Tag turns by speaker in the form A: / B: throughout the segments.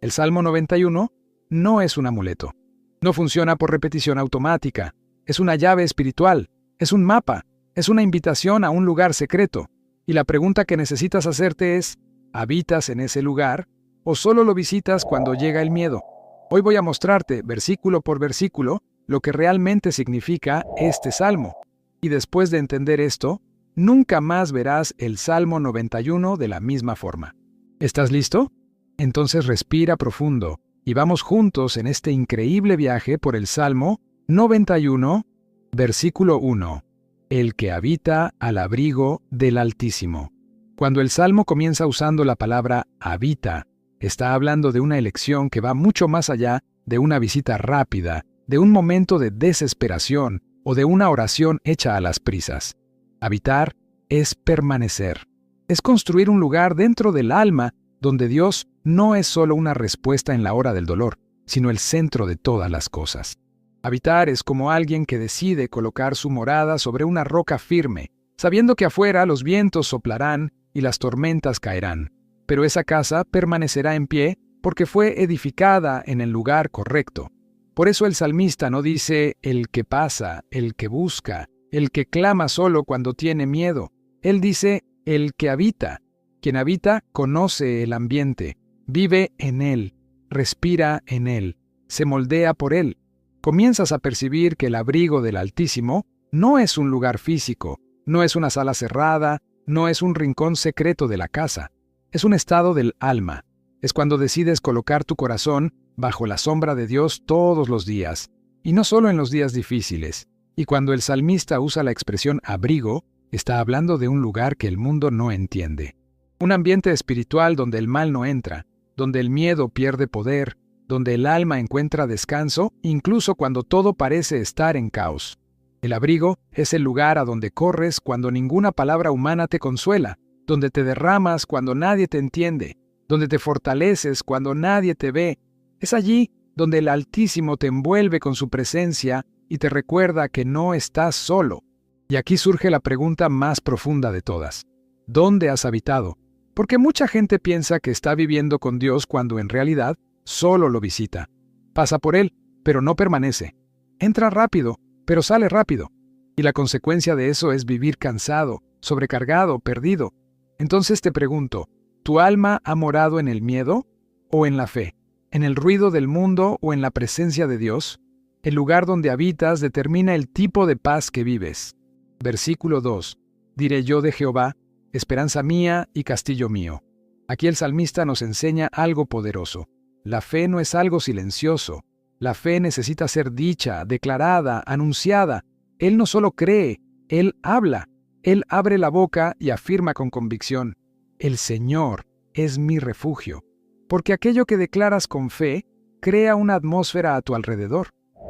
A: El Salmo 91 no es un amuleto. No funciona por repetición automática. Es una llave espiritual. Es un mapa. Es una invitación a un lugar secreto. Y la pregunta que necesitas hacerte es, ¿habitas en ese lugar o solo lo visitas cuando llega el miedo? Hoy voy a mostrarte, versículo por versículo, lo que realmente significa este salmo. Y después de entender esto, nunca más verás el Salmo 91 de la misma forma. ¿Estás listo? Entonces respira profundo y vamos juntos en este increíble viaje por el Salmo 91, versículo 1. El que habita al abrigo del Altísimo. Cuando el Salmo comienza usando la palabra habita, está hablando de una elección que va mucho más allá de una visita rápida, de un momento de desesperación o de una oración hecha a las prisas. Habitar es permanecer. Es construir un lugar dentro del alma donde Dios no es solo una respuesta en la hora del dolor, sino el centro de todas las cosas. Habitar es como alguien que decide colocar su morada sobre una roca firme, sabiendo que afuera los vientos soplarán y las tormentas caerán, pero esa casa permanecerá en pie porque fue edificada en el lugar correcto. Por eso el salmista no dice el que pasa, el que busca, el que clama solo cuando tiene miedo. Él dice el que habita. Quien habita conoce el ambiente, vive en él, respira en él, se moldea por él. Comienzas a percibir que el abrigo del Altísimo no es un lugar físico, no es una sala cerrada, no es un rincón secreto de la casa. Es un estado del alma. Es cuando decides colocar tu corazón bajo la sombra de Dios todos los días, y no solo en los días difíciles. Y cuando el salmista usa la expresión abrigo, está hablando de un lugar que el mundo no entiende. Un ambiente espiritual donde el mal no entra, donde el miedo pierde poder, donde el alma encuentra descanso, incluso cuando todo parece estar en caos. El abrigo es el lugar a donde corres cuando ninguna palabra humana te consuela, donde te derramas cuando nadie te entiende, donde te fortaleces cuando nadie te ve. Es allí donde el Altísimo te envuelve con su presencia y te recuerda que no estás solo. Y aquí surge la pregunta más profunda de todas. ¿Dónde has habitado? Porque mucha gente piensa que está viviendo con Dios cuando en realidad solo lo visita. Pasa por él, pero no permanece. Entra rápido, pero sale rápido. Y la consecuencia de eso es vivir cansado, sobrecargado, perdido. Entonces te pregunto, ¿tu alma ha morado en el miedo o en la fe? ¿En el ruido del mundo o en la presencia de Dios? El lugar donde habitas determina el tipo de paz que vives. Versículo 2. Diré yo de Jehová, esperanza mía y castillo mío. Aquí el salmista nos enseña algo poderoso. La fe no es algo silencioso. La fe necesita ser dicha, declarada, anunciada. Él no solo cree, Él habla. Él abre la boca y afirma con convicción, el Señor es mi refugio. Porque aquello que declaras con fe crea una atmósfera a tu alrededor.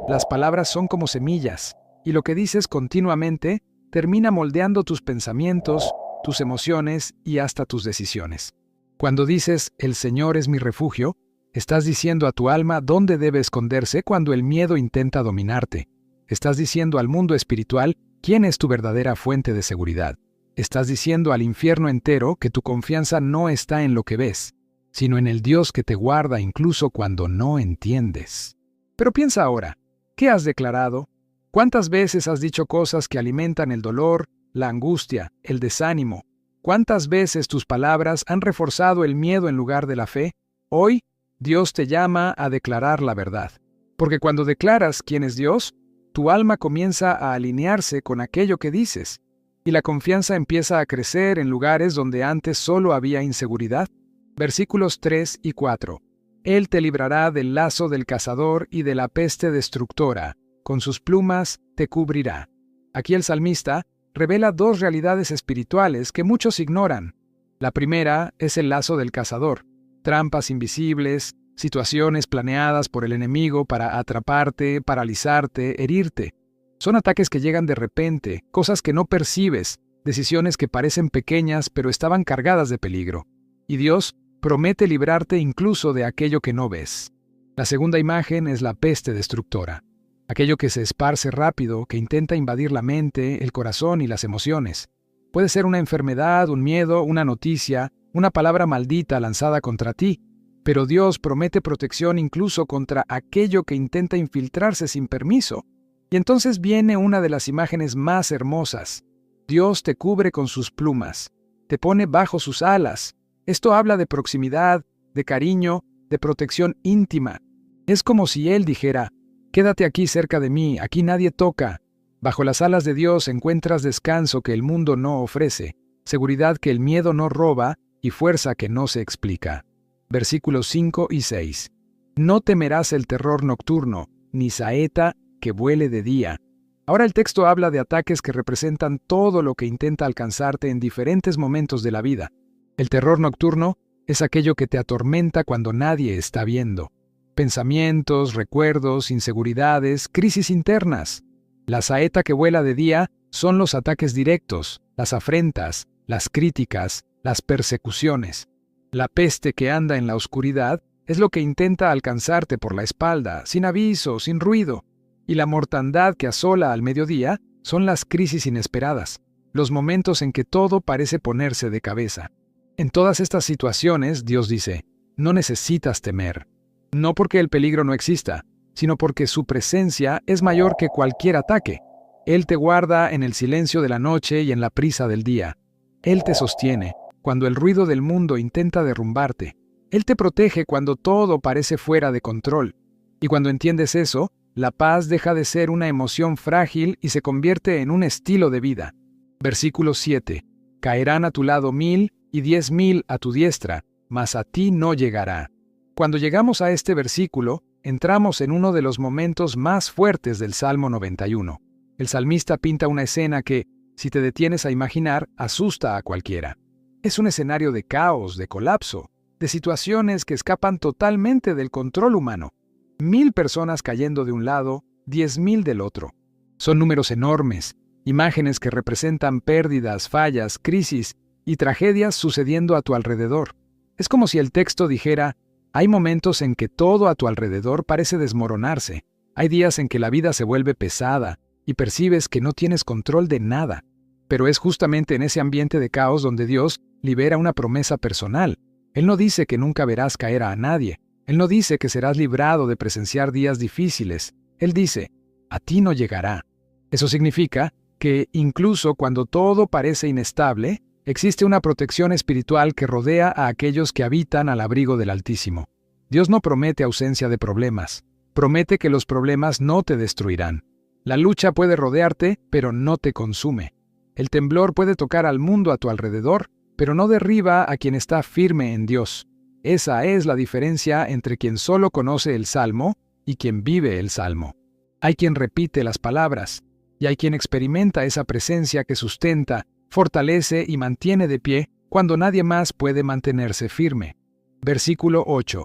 A: Las palabras son como semillas, y lo que dices continuamente termina moldeando tus pensamientos, tus emociones y hasta tus decisiones. Cuando dices, el Señor es mi refugio, estás diciendo a tu alma dónde debe esconderse cuando el miedo intenta dominarte. Estás diciendo al mundo espiritual quién es tu verdadera fuente de seguridad. Estás diciendo al infierno entero que tu confianza no está en lo que ves, sino en el Dios que te guarda incluso cuando no entiendes. Pero piensa ahora, ¿qué has declarado? ¿Cuántas veces has dicho cosas que alimentan el dolor, la angustia, el desánimo? ¿Cuántas veces tus palabras han reforzado el miedo en lugar de la fe? Hoy, Dios te llama a declarar la verdad. Porque cuando declaras quién es Dios, tu alma comienza a alinearse con aquello que dices, y la confianza empieza a crecer en lugares donde antes solo había inseguridad. Versículos 3 y 4. Él te librará del lazo del cazador y de la peste destructora. Con sus plumas te cubrirá. Aquí el salmista revela dos realidades espirituales que muchos ignoran. La primera es el lazo del cazador, trampas invisibles, situaciones planeadas por el enemigo para atraparte, paralizarte, herirte. Son ataques que llegan de repente, cosas que no percibes, decisiones que parecen pequeñas pero estaban cargadas de peligro. Y Dios promete librarte incluso de aquello que no ves. La segunda imagen es la peste destructora. Aquello que se esparce rápido, que intenta invadir la mente, el corazón y las emociones. Puede ser una enfermedad, un miedo, una noticia, una palabra maldita lanzada contra ti. Pero Dios promete protección incluso contra aquello que intenta infiltrarse sin permiso. Y entonces viene una de las imágenes más hermosas. Dios te cubre con sus plumas, te pone bajo sus alas. Esto habla de proximidad, de cariño, de protección íntima. Es como si Él dijera: quédate aquí cerca de mí, aquí nadie toca. Bajo las alas de Dios encuentras descanso que el mundo no ofrece, seguridad que el miedo no roba y fuerza que no se explica. Versículos 5 y 6. No temerás el terror nocturno, ni saeta que vuele de día. Ahora el texto habla de ataques que representan todo lo que intenta alcanzarte en diferentes momentos de la vida. El terror nocturno es aquello que te atormenta cuando nadie está viendo. Pensamientos, recuerdos, inseguridades, crisis internas. La saeta que vuela de día son los ataques directos, las afrentas, las críticas, las persecuciones. La peste que anda en la oscuridad es lo que intenta alcanzarte por la espalda, sin aviso, sin ruido. Y la mortandad que asola al mediodía son las crisis inesperadas, los momentos en que todo parece ponerse de cabeza. En todas estas situaciones, Dios dice: no necesitas temer. No porque el peligro no exista, sino porque su presencia es mayor que cualquier ataque. Él te guarda en el silencio de la noche y en la prisa del día. Él te sostiene cuando el ruido del mundo intenta derrumbarte. Él te protege cuando todo parece fuera de control. Y cuando entiendes eso, la paz deja de ser una emoción frágil y se convierte en un estilo de vida. Versículo 7. Caerán a tu lado 1000 y 10.000 a tu diestra, mas a ti no llegará. Cuando llegamos a este versículo, entramos en uno de los momentos más fuertes del Salmo 91. El salmista pinta una escena que, si te detienes a imaginar, asusta a cualquiera. Es un escenario de caos, de colapso, de situaciones que escapan totalmente del control humano. 1000 personas cayendo de un lado, 10.000 del otro. Son números enormes, imágenes que representan pérdidas, fallas, crisis y tragedias sucediendo a tu alrededor. Es como si el texto dijera: hay momentos en que todo a tu alrededor parece desmoronarse. Hay días en que la vida se vuelve pesada y percibes que no tienes control de nada. Pero es justamente en ese ambiente de caos donde Dios libera una promesa personal. Él no dice que nunca verás caer a nadie. Él no dice que serás librado de presenciar días difíciles. Él dice: a ti no llegará. Eso significa que incluso cuando todo parece inestable, existe una protección espiritual que rodea a aquellos que habitan al abrigo del Altísimo. Dios no promete ausencia de problemas. Promete que los problemas no te destruirán. La lucha puede rodearte, pero no te consume. El temblor puede tocar al mundo a tu alrededor, pero no derriba a quien está firme en Dios. Esa es la diferencia entre quien solo conoce el Salmo y quien vive el Salmo. Hay quien repite las palabras, y hay quien experimenta esa presencia que sustenta, fortalece y mantiene de pie cuando nadie más puede mantenerse firme. Versículo 8.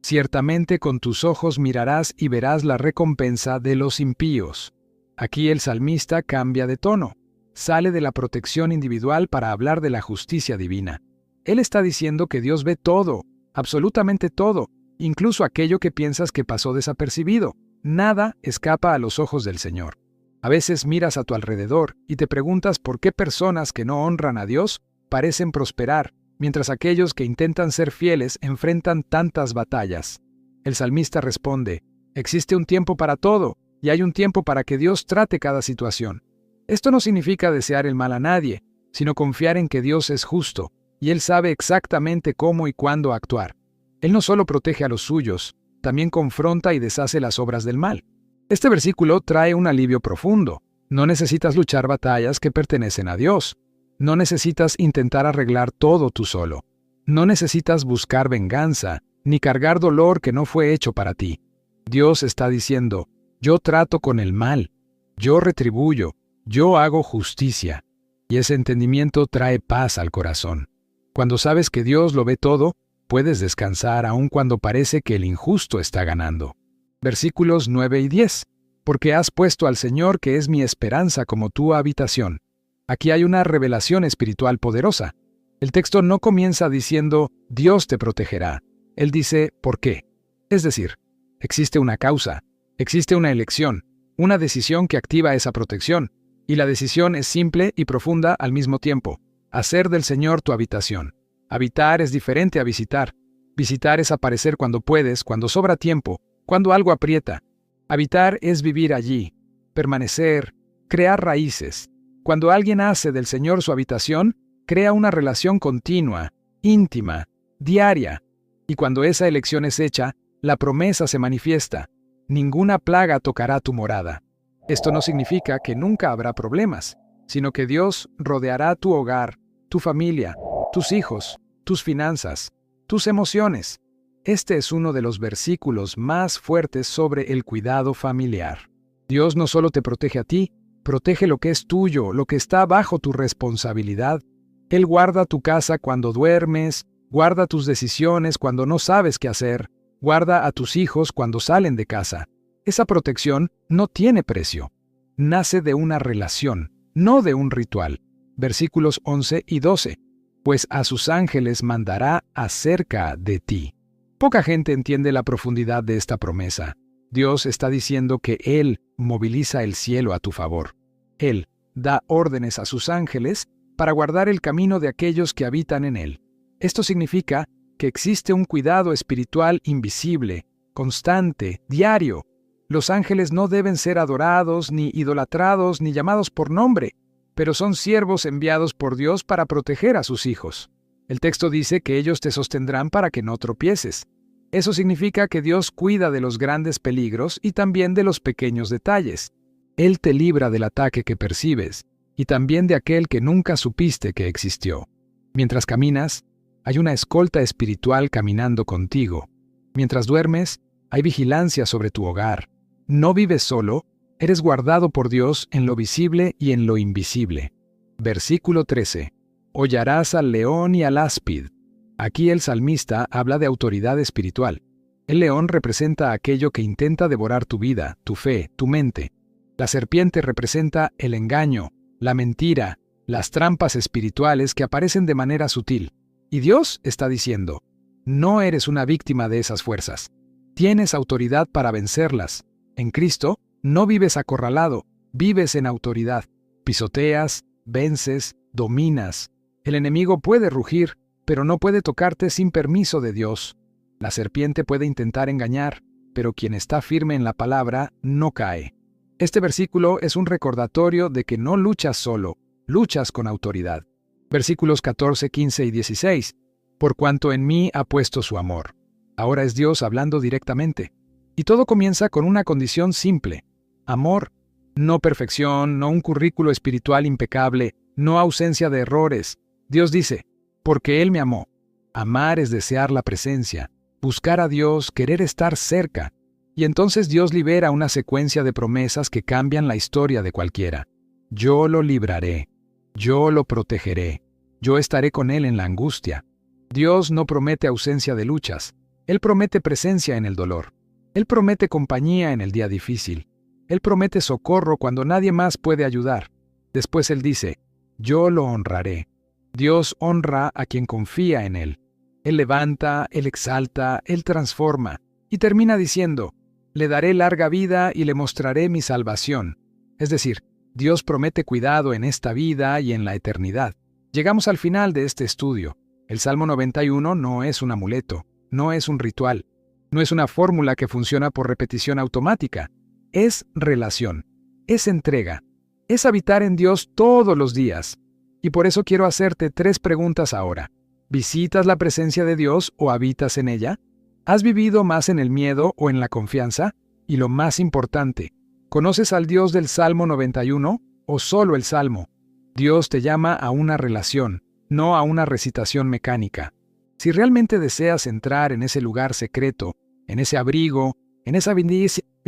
A: Ciertamente con tus ojos mirarás y verás la recompensa de los impíos. Aquí el salmista cambia de tono. Sale de la protección individual para hablar de la justicia divina. Él está diciendo que Dios ve todo, absolutamente todo, incluso aquello que piensas que pasó desapercibido. Nada escapa a los ojos del Señor. A veces miras a tu alrededor y te preguntas por qué personas que no honran a Dios parecen prosperar, mientras aquellos que intentan ser fieles enfrentan tantas batallas. El salmista responde: existe un tiempo para todo, y hay un tiempo para que Dios trate cada situación. Esto no significa desear el mal a nadie, sino confiar en que Dios es justo, y Él sabe exactamente cómo y cuándo actuar. Él no solo protege a los suyos, también confronta y deshace las obras del mal. Este versículo trae un alivio profundo. No necesitas luchar batallas que pertenecen a Dios. No necesitas intentar arreglar todo tú solo. No necesitas buscar venganza, ni cargar dolor que no fue hecho para ti. Dios está diciendo: yo trato con el mal, yo retribuyo, yo hago justicia. Y ese entendimiento trae paz al corazón. Cuando sabes que Dios lo ve todo, puedes descansar aun cuando parece que el injusto está ganando. Versículos 9 y 10. Porque has puesto al Señor, que es mi esperanza, como tu habitación. Aquí hay una revelación espiritual poderosa. El texto no comienza diciendo: Dios te protegerá. Él dice: ¿por qué? Es decir, existe una causa, existe una elección, una decisión que activa esa protección, y la decisión es simple y profunda al mismo tiempo: hacer del Señor tu habitación. Habitar es diferente a visitar. Visitar es aparecer cuando puedes, cuando sobra tiempo, cuando algo aprieta. Habitar es vivir allí, permanecer, crear raíces. Cuando alguien hace del Señor su habitación, crea una relación continua, íntima, diaria. Y cuando esa elección es hecha, la promesa se manifiesta. Ninguna plaga tocará tu morada. Esto no significa que nunca habrá problemas, sino que Dios rodeará tu hogar, tu familia, tus hijos, tus finanzas, tus emociones. Este es uno de los versículos más fuertes sobre el cuidado familiar. Dios no solo te protege a ti, protege lo que es tuyo, lo que está bajo tu responsabilidad. Él guarda tu casa cuando duermes, guarda tus decisiones cuando no sabes qué hacer, guarda a tus hijos cuando salen de casa. Esa protección no tiene precio. Nace de una relación, no de un ritual. Versículos 11 y 12. Pues a sus ángeles mandará acerca de ti. Poca gente entiende la profundidad de esta promesa. Dios está diciendo que Él moviliza el cielo a tu favor. Él da órdenes a sus ángeles para guardar el camino de aquellos que habitan en Él. Esto significa que existe un cuidado espiritual invisible, constante, diario. Los ángeles no deben ser adorados, ni idolatrados, ni llamados por nombre, pero son siervos enviados por Dios para proteger a sus hijos. El texto dice que ellos te sostendrán para que no tropieces. Eso significa que Dios cuida de los grandes peligros y también de los pequeños detalles. Él te libra del ataque que percibes y también de aquel que nunca supiste que existió. Mientras caminas, hay una escolta espiritual caminando contigo. Mientras duermes, hay vigilancia sobre tu hogar. No vives solo, eres guardado por Dios en lo visible y en lo invisible. Versículo 13. Hollarás al león y al áspid. Aquí el salmista habla de autoridad espiritual. El león representa aquello que intenta devorar tu vida, tu fe, tu mente. La serpiente representa el engaño, la mentira, las trampas espirituales que aparecen de manera sutil. Y Dios está diciendo, no eres una víctima de esas fuerzas. Tienes autoridad para vencerlas. En Cristo, no vives acorralado, vives en autoridad. Pisoteas, vences, dominas. El enemigo puede rugir, pero no puede tocarte sin permiso de Dios. La serpiente puede intentar engañar, pero quien está firme en la palabra no cae. Este versículo es un recordatorio de que no luchas solo, luchas con autoridad. Versículos 14, 15 y 16. Por cuanto en mí ha puesto su amor. Ahora es Dios hablando directamente. Y todo comienza con una condición simple. Amor. No perfección, no un currículo espiritual impecable, no ausencia de errores. Dios dice, porque Él me amó. Amar es desear la presencia, buscar a Dios, querer estar cerca. Y entonces Dios libera una secuencia de promesas que cambian la historia de cualquiera. Yo lo libraré. Yo lo protegeré. Yo estaré con Él en la angustia. Dios no promete ausencia de luchas. Él promete presencia en el dolor. Él promete compañía en el día difícil. Él promete socorro cuando nadie más puede ayudar. Después Él dice, yo lo honraré. Dios honra a quien confía en Él. Él levanta, Él exalta, Él transforma. Y termina diciendo, le daré larga vida y le mostraré mi salvación. Es decir, Dios promete cuidado en esta vida y en la eternidad. Llegamos al final de este estudio. El Salmo 91 no es un amuleto, no es un ritual, no es una fórmula que funciona por repetición automática. Es relación, es entrega, es habitar en Dios todos los días. Y por eso quiero hacerte 3 preguntas ahora. ¿Visitas la presencia de Dios o habitas en ella? ¿Has vivido más en el miedo o en la confianza? Y lo más importante, ¿conoces al Dios del Salmo 91 o solo el Salmo? Dios te llama a una relación, no a una recitación mecánica. Si realmente deseas entrar en ese lugar secreto, en ese abrigo, en esa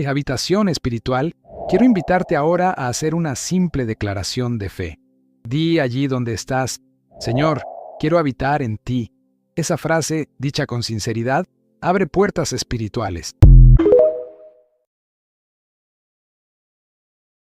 A: habitación espiritual, quiero invitarte ahora a hacer una simple declaración de fe. Di allí donde estás, Señor, quiero habitar en ti. Esa frase, dicha con sinceridad, abre puertas espirituales.